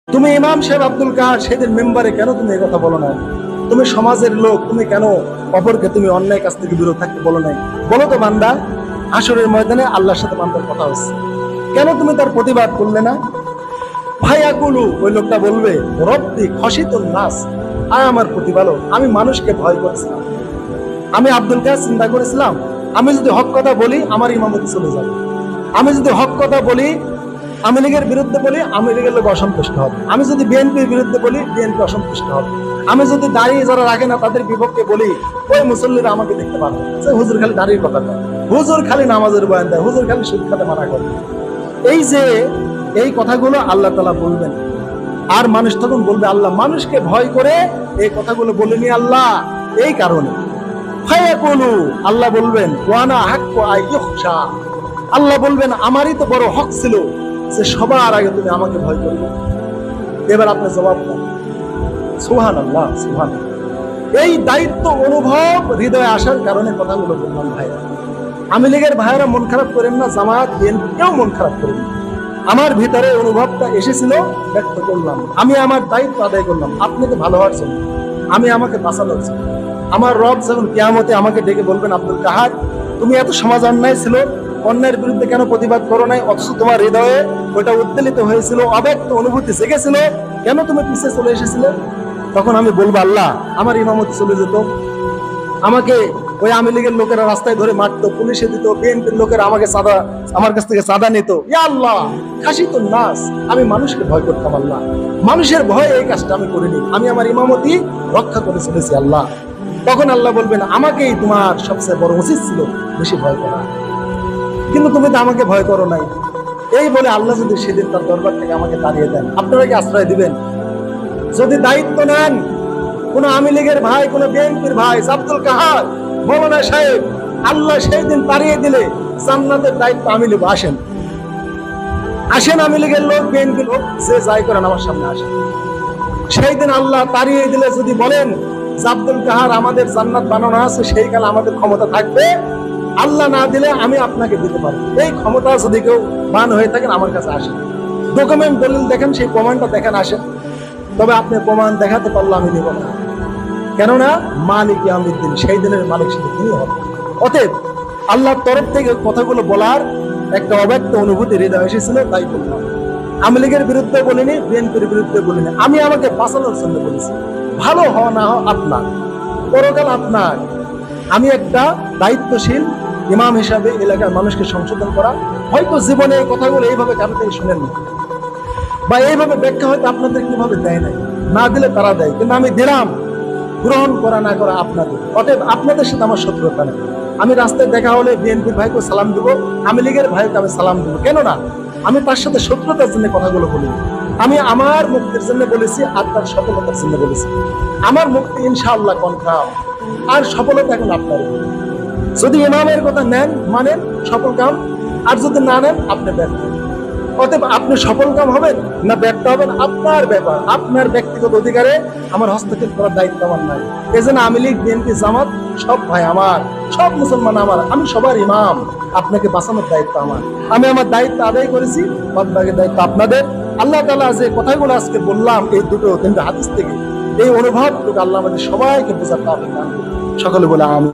তুমি ইমাম সাহেব আব্দুল কাহার সেদিন মেম্বারে কেন তুমি এই কথা বলো নাই? তুমি সমাজের লোক, তুমি কেন অপরকে তুমি অন্যায় কাছ থেকে বিরত থাকতে বলো নাই? বলো তো বান্দা, হাসরের ময়দানে আল্লাহর সাথে বান্দার কথা হচ্ছে, কেন তুমি তার প্রতিবাদ করলে না? ভাইয়াকুলু, ওই লোকটা বলবে, রব্বি খশিতুন নাস, আয় আমার প্রতিপালক, আমি মানুষকে ভয় করেছিলাম। আমি আব্দুল কাহার চিন্তা করেছিলাম, আমি যদি হক কথা বলি আমার ইমামতি চলে যাবে, আমি যদি হক কথা বলি, আওয়ামী লীগের বিরুদ্ধে বলি, আওয়ামী লীগের লোক অসন্তুষ্ট হবে, আমি যদি বিএনপির বিরুদ্ধে বলি, বিএনপি অসন্তুষ্ট হবে, আমি যদি দাঁড়িয়ে যারা রাখে না তাদের বিপক্ষে বলি, ওই মুসল্লিরা আমাকে দেখতে পাবে, হুজুর খালি দাঁড়িয়ে কথা দেয়, হুজুর খালি নামাজের বয়ান দেয়, হুজুর খালি সুদ খাতে মানা করে। এই যে এই কথাগুলো আল্লাহ তাআলা বলবেন, আর মানুষ তখন বলবে, আল্লাহ মানুষকে ভয় করে এই কথাগুলো বলেনি আল্লাহ, এই কারণে। ফায়াকুলু, আল্লাহ বলবেন, ওয়ানা হাক্কু আইয়ুখশা, আল্লাহ বলবেন আমারই তো বড় হক ছিল যে সবার আগে তুমি আমাকে ভয় করবে। এবার আপনি জবাব দেন। সুবহানাল্লাহ, সুবহানাল্লাহ। এই দায়িত্ব অনুভব হৃদয়ে আসার কারণে কথাগুলো বললাম। ভাইরা, আওয়ামী লীগের ভাইরা মন খারাপ করেন না, জামায়াত বিএনপি কেউ মন খারাপ করেন না। আমার ভিতরে অনুভবটা এসেছিল, ব্যক্ত করলাম, আমি আমার দায়িত্ব আদায় করলাম আপনাকে ভালো হওয়ার জন্য, আমি আমাকে বাঁচানোর জন্য। আমার রব যখন কিয়ামতে আমাকে ডেকে বলবেন, আব্দুল কাহার তুমি এত সমাজ অন্যায় ছিল, অন্যায়ের বিরুদ্ধে কেন প্রতিবাদ করো নাই? অথচ তোমার হৃদয়ে ওটা উদ্বেলিত হয়েছিল, অব্যক্ত অনুভূতি জেগেছিল, কেন তুমি পিছিয়ে চলে এসেছিলে? তখন আমি বলবো, আল্লাহ আমার ইমামতি চলে যেত, আমাকে ওই আওয়ামী লীগের লোকেরা রাস্তায় ধরে মারতো, পুলিশে দিত, বিএনপির লোকেরা আমাকে আমার কাছ থেকে চাঁদা নিত। ইয়া আল্লাহ খাশিতুন নাস, আমি মানুষকে ভয় করতাম আল্লাহ, মানুষের ভয়ে এই কাজটা আমি করিনি, আমি আমার ইমামতি রক্ষা করে চলেছি আল্লাহ। তখন আল্লাহ বলবেন, আমাকেই তোমার সবচেয়ে বড় উচিত ছিল বেশি ভয় করা, কিন্তু তুমি তো আমাকে ভয় করো নাই। এই বলে আল্লাহ যদি সেদিন তার দরবার থেকে আমাকে তাড়িয়ে দেন, আপনারা কি আশ্রয় দিবেন? যদি দায়িত্ব নেন, কোন আওয়ামী লীগের ভাই, কোন বিএনপির ভাই, আব্দুল কাহার মৌলানা সাহেব, আল্লাহ সেই দিন তাড়িয়ে দিলে জান্নাতের দায়িত্ব আমি নেব, আসেন আসেন, আওয়ামী লীগের লোক, বিএনপির লোক, যে যাই করেন আমার সামনে আসেন। সেই দিন আল্লাহ তাড়িয়ে দিলে যদি বলেন আব্দুল কাহার আমাদের জান্নাত বানানো আছে, সেই কালে আমাদের ক্ষমতা থাকবে, আল্লাহ না দিলে আমি আপনাকে দিতে পারি, এই ক্ষমতা যদি কেউ বান হয়ে থাকেন আমার কাছে আসেন, ডকুমেন্ট দলিল দেখেন, সেই প্রমাণটা দেখেন, আসেন। তবে আপনি প্রমাণ দেখাতে পারলে আমি দেব না, কেননা মালিক ইয়াউমিদ্দিন, সেই দিনের মালিক শুধু তিনি হবে। অতএব আল্লাহর তরফ থেকে কথাগুলো বলার একটা অব্যক্ত অনুভূতি হৃদয় এসেছিল, তাই বললাম। আওয়ামী লীগের বিরুদ্ধে বলিনি, বিএনপির বিরুদ্ধে বলিনি, আমি আমাকে বাঁচানোর জন্য বলেছি। ভালো হওয়া না হওয়া আপনার, পরকাল আপনার। আমি একটা দায়িত্বশীল ইমাম হিসাবে এলাকার মানুষকে সংশোধন করা, হয়তো জীবনে এই কথাগুলো এইভাবে কারো থেকে শুনেন না, বা এইভাবে ব্যাখ্যা হয়তো আপনাদের কিভাবে দেয় নাই, না দিলে তারা দেয়, কিন্তু আমি দিলাম, গ্রহণ করা না করা আপনাদের। অতএব আপনাদের সাথে আমার শত্রুতা নেই। আমি রাস্তায় দেখা হলে বিএনপির ভাইকে সালাম দিব, আওয়ামী লীগের ভাইকে আমি সালাম দিব, কেন না? আমি তার সাথে শত্রুতার জন্য কথাগুলো বলি, আমি আমার মুক্তির জন্য বলেছি, আর তার সফলতার জন্য বলেছি। আমার মুক্তি ইনশাআল্লাহ কনফার্ম, আর সফলতা এখন আপনার। যদি ইমামের কথা নেন মানেন, সফল কাম, আর যদি না নেন আপনি ব্যর্থ। অতএব আপনি সফল কাম হবেন না ব্যর্থ হবেন আপনার ব্যাপার, আপনার ব্যক্তিগত অধিকারে আমার হস্তক্ষেপ করার দায়িত্ব আমার নাই। এজন্য আওয়ামী লীগ, বিএনপি, জামাত সব ভাই আমার, সব মুসলমান আমার, আমি সবার ইমাম, আপনাকে বাঁচানোর দায়িত্ব আমার, আমি আমার দায়িত্ব আদায় করেছি, বাদ বাকি দায়িত্ব আপনাদের। আল্লাহ তাআলা যে কথাগুলো আজকে বললাম এই দুটো তিনটা হাদিস থেকে, এই অনুভবটুকু আল্লাহ আমাদের সবাইকে বোঝার তৌফিক দান করুন। সকলে বলে আমিন।